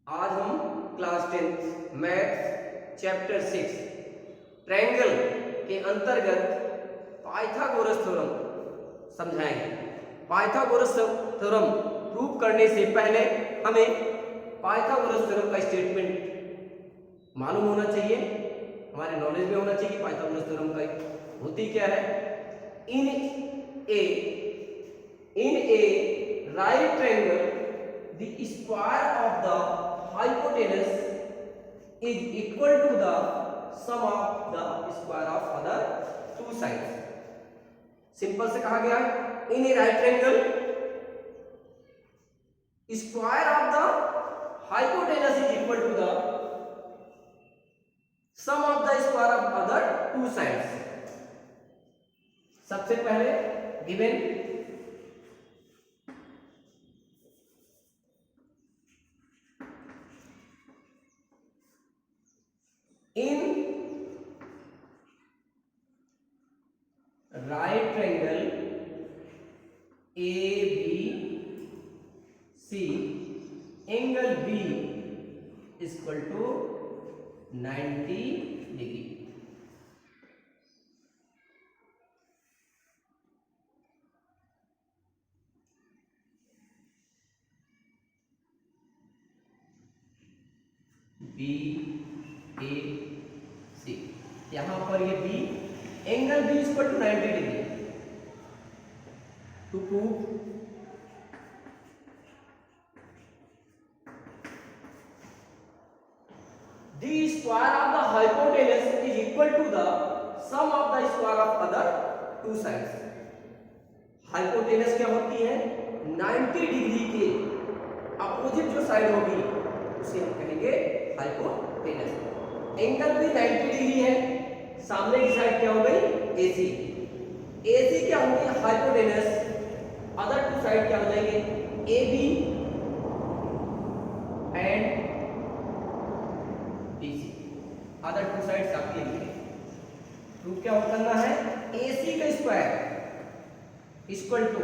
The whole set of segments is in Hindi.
आज हम क्लास 10 मैथ्स चैप्टर 6 ट्रायंगल के अंतर्गत पाइथागोरस थ्योरम समझाएंगे। पाइथागोरस थ्योरम प्रूव करने से पहले हमें पाइथागोरस थ्योरम का स्टेटमेंट मालूम होना चाहिए, हमारे नॉलेज में होना चाहिए पाइथागोरस थ्योरम का होती क्या है। In a right triangle the square of the hypotenuse is equal to the sum of the square of other two sides। Simple से कहा गया है in a right triangle square of the hypotenuse is equal to the sum of the square of other two sides। सबसे पहले given in right triangle ABC angle B is equal to 90 degree। B A C यहां पर ये B angle B equal to 90 degree. To prove the square of the hypotenuse is equal to the sum of the square of other two sides. Hypotenuse क्या होती है 90 डिग्री के अपोजिट जो साइड होगी उसे हम कहेंगे हाइपोटेनस। एंगल भी 90 डिग्री है, सामने की साइड क्या हो गई AC। AC क्या होगी हाइपोटेनस, अदर टू साइड क्या हो जाएंगे AB and BC। Other two sides आपके लिए प्रूफ क्या करना है AC का स्क्वायर इक्वल टू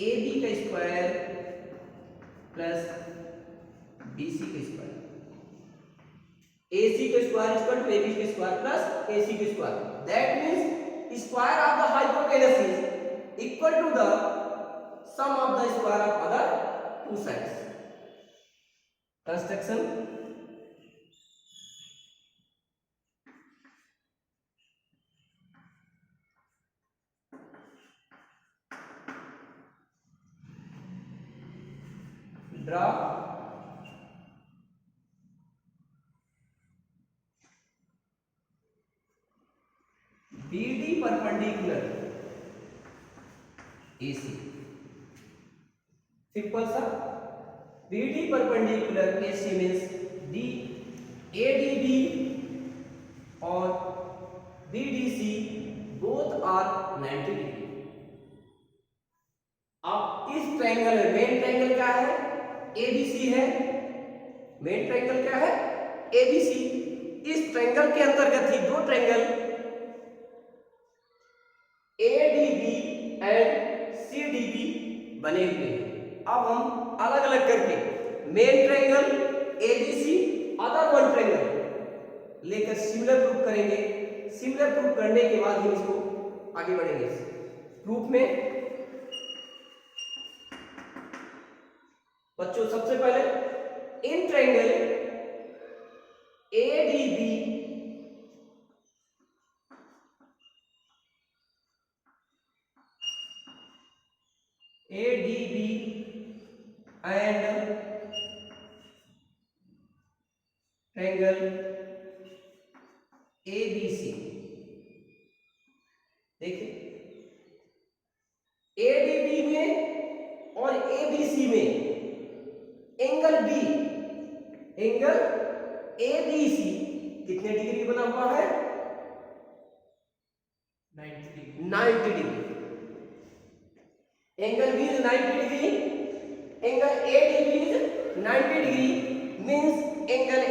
AB का स्क्वायर प्लस BC का स्क्वायर। AC का स्क्वायर इक्वल टू AB का स्क्वायर प्लस AC का square. That means square of the hypotenuse is equal to the sum of the square of other two sides. Construction draw BD perpendicular AC। Simple सा BD perpendicular AC means D ADB और BDC बोथ आर 90 डिग्री। अब इस ट्रायंगल में मेन ट्रायंगल क्या है ABC है, मेन ट्रायंगल क्या है ABC। इस ट्रायंगल के अंतर्गत ही दो ट्रायंगल ADB एंड CDB बने हुए हैं। अब हम अलग अलग करके main triangle ABC other one triangle लेकर सिमिलर प्रूफ करेंगे। सिमिलर प्रूफ करने के बाद हम इसको आगे बढ़ेंगे। प्रूफ में बच्चों सबसे पहले इन triangle ADB and triangle ABC। देखिए ADB में और ABC में एंगल B एंगल ABC कितने डिग्री बना हुआ है 90 degree. Angle B is 90 degree, angle ADB is 90 degree means angle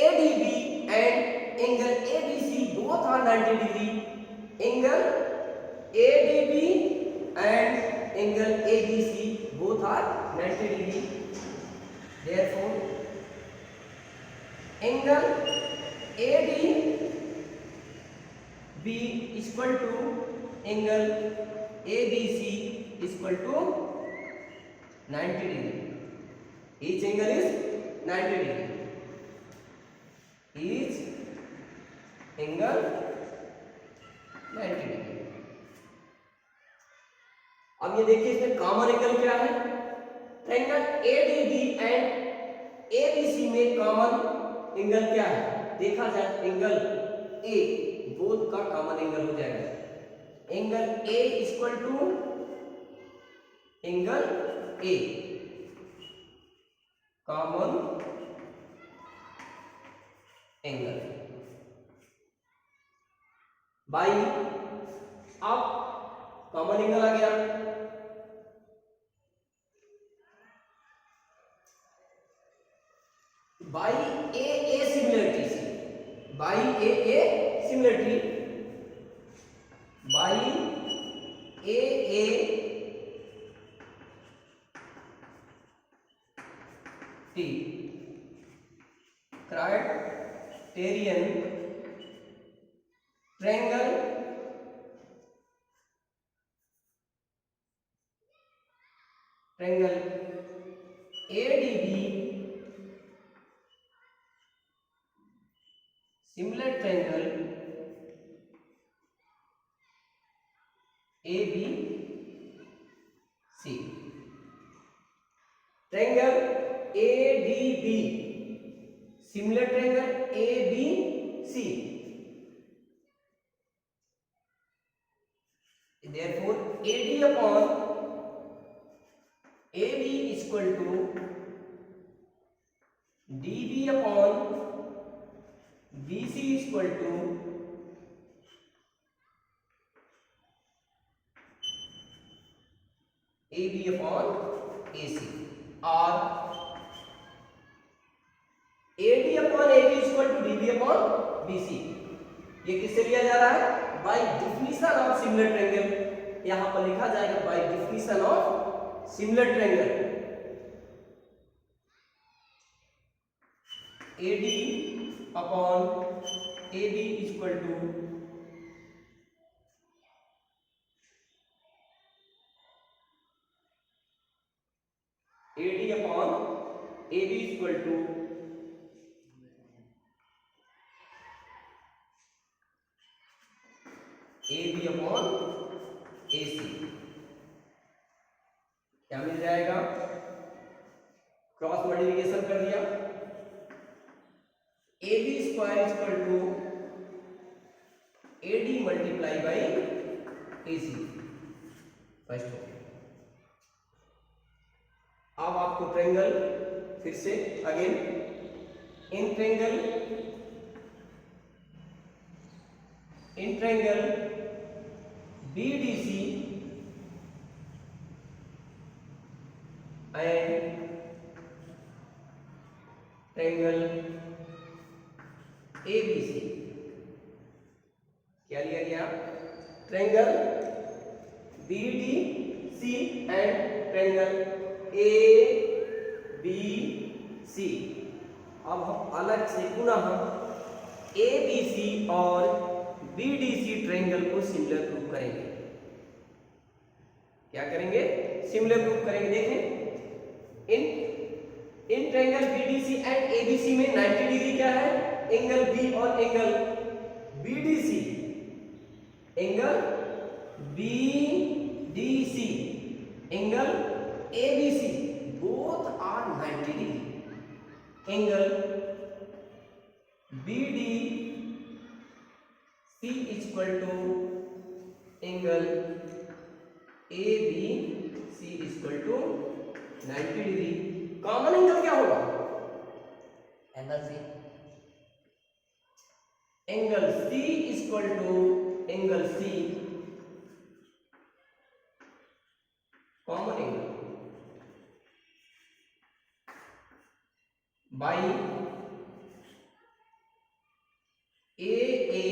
ADB and angle ABC both are 90 degree. Angle ADB and angle ABC both are 90 degree. Therefore, angle ADB equal to angle ABC equal to 90 degree. Each angle is 90 degree. Each angle 90 degree. अब ये देखिए इसमें कॉमन एंगल क्या है, ट्रायंगल ADB एंड ABC में कॉमन एंगल क्या है, देखा जाए एंगल A बोथ का कॉमन एंगल हो जाएगा, angle A equal to angle A common angle by, अब कॉमन एंगल आ गया, बाई ए सिमिलरिटी से, by A similarity, by A T criterion triangle ADB similar triangle ABC, triangle ADB similar triangle ABC, therefore AD upon AB equal to DB upon BC equal to AB upon AC, और AD upon AB equal to DB upon BC, ये किससे लिया जा रहा है, by definition of similar triangle, यहां पर लिखा जाएगा by definition of similar triangle, AD upon AB equal to AD upon AB equal to AB upon AC, क्या मिल जाएगा, क्रॉस मल्टीप्लिकेशन कर दिया, AB square equal to AD multiply by AC, first हो गया। अब आपको ट्रायंगल फिर से again in triangle BDC and triangle ABC, क्या लिया गया, triangle BDC and triangle ABC, अब हम अलग से पुनः ABC और BDC ट्रायंगल को सिमिलर प्रूव करेंगे, क्या करेंगे, सिमिलर प्रूव करेंगे। देखें इन ट्रायंगल BDC एंड ABC में 90 डिग्री क्या है, एंगल B और angle BDC, angle BDC angle ABC both are 90 degree, angle BDC equal to angle ABC equal to 90 degree, common angle क्या होगा, angle C, angle C equal to angle C common angle by AA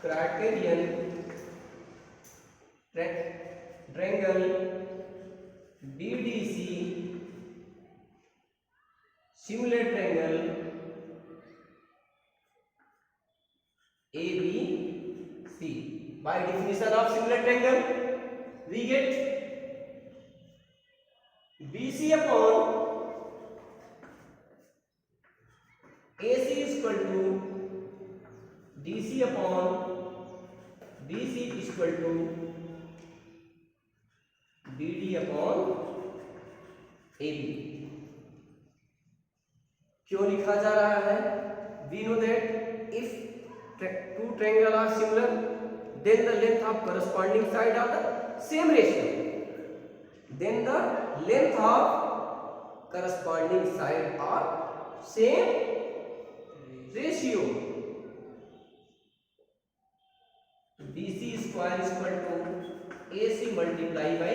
criterion triangle BDC similar triangle ABC. By definition of similar triangle, we get BC upon AC is equal to DC upon BC is equal to BD upon AB. क्यों लिखा जा रहा है? We know that if two triangles are similar, then the length of corresponding side are the same ratio. Then the length of corresponding side are same ratio. BC square is equal to AC multiply by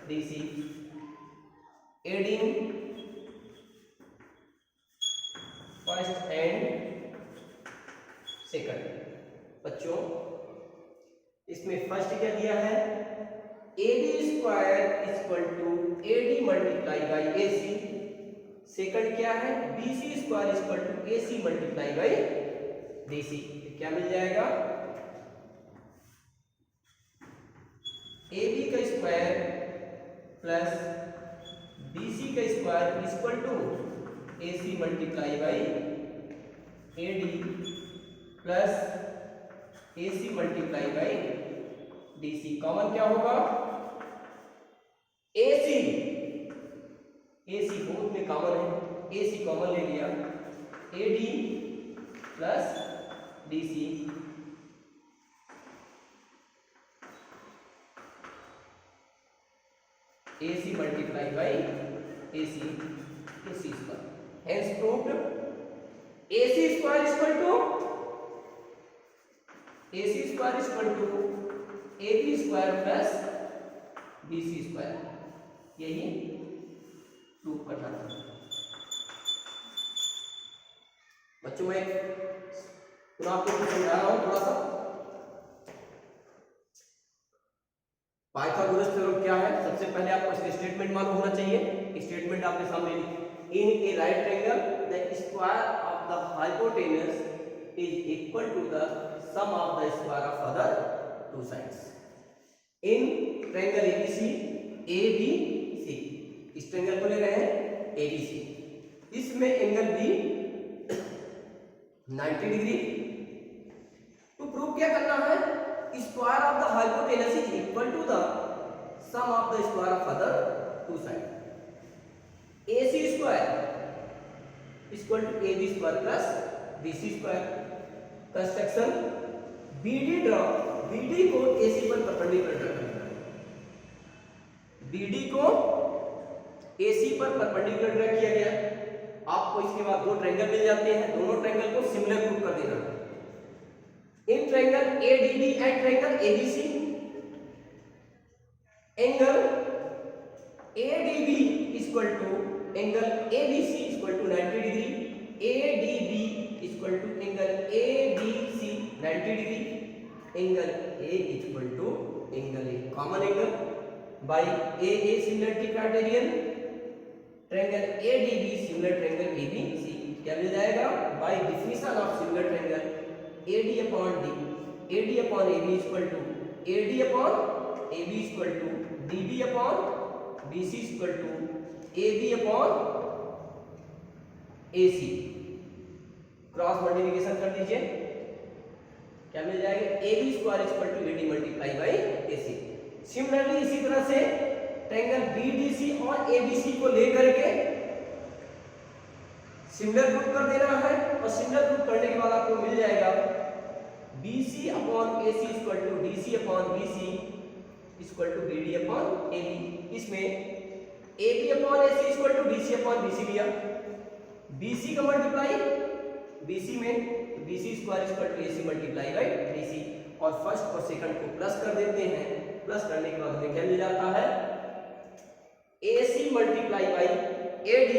DC. Adding first and second. बच्चों इसमें फर्स्ट क्या दिया है? AB square equal to AD multiply by AC. Second क्या है? BC square equal to AC multiply by DC. क्या मिल जाएगा? AB का स्क्वायर प्लस BC का square equal to AC multiply by AD plus AC multiply by DC. Common क्या होगा? AC बोथ में कॉमन है, AC कॉमन ले लिया. AD plus DC. AC multiply by AC square. Hence proved AC square equal to AC square equal to AB square plus BC square. यही प्रूव करना था. बच्चों मैं पुनः आपको समझा रहा हूं थोड़ा सा. पाइथागोरस थ्योरम क्या है? सबसे पहले आपको इसका स्टेटमेंट मालूम होना चाहिए. स्टेटमेंट आपके सामने in a right triangle the square of the hypotenuse is equal to the sum of the square of other two sides. In triangle ABC, इस ट्रायंगल को ले रहे हैं ABC. इसमें एंगल B 90 डिग्री. तो प्रूव क्या करना है? Square of the hypotenuse is equal to the sum of the square of other two side. AC square equal to AB square plus BC square. Construction BD draw. BD को AC पर परपेंडिकुलर ड्रॉ करना है. BD को AC पर परपेंडिकुलर ड्रॉ किया गया. आपको इसके बाद दो ट्रायंगल मिल जाते हैं. दोनों ट्रायंगल को सिमिलर ग्रुप कर देना. In triangle ADB and triangle ABC, angle ADB equal to angle ABC equal to 90 degree. ADB equal to angle ABC 90 degree. Angle A equal to angle A common angle by AA similarity criterion. Triangle ADB similar triangle ABC. क्या मिल जाएगा? By definition of similar triangle AD upon AB equal to AD upon AB equal to DB upon BC equal to AB upon AC. Cross multiplication कर दीजिए. क्या मिल जाएगा? AB square equal to AD multiply by AC. Similarly इसी तरह से ट्रायंगल BDC और ABC को लेकर के सिमिलर ग्रुप कर देना है. और सिमिलर ग्रुप करने के बाद आपको मिल जाएगा BC upon AC equal to DC upon BC equal to BD upon AB. इसमें AB upon AC equal to BC upon BC लिया. BC का मल्टीप्लाई BC में BC square equal to AC multiply by BC. और फर्स्ट और सेकंड को प्लस कर देते हैं. प्लस करने के बाद हमें क्या मिल जाता है? AC multiply by AD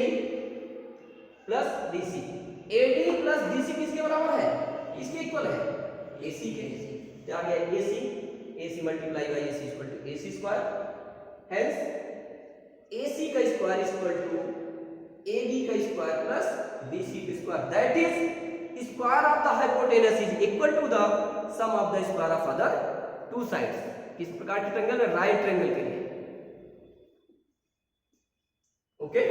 plus DC. AD plus DC किसके बराबर है? इसके इक्वल है. AC के, क्या गया AC, AC multiply by AC equal to AC square, hence AC का स्क्वायर इक्वल टू AB का स्क्वायर प्लस BC का square, that is square of the hypotenuse is equal to the sum of the square of other two sides. किस प्रकार के ट्रायंगल है? राइट ट्रायंगल के लिए। ओके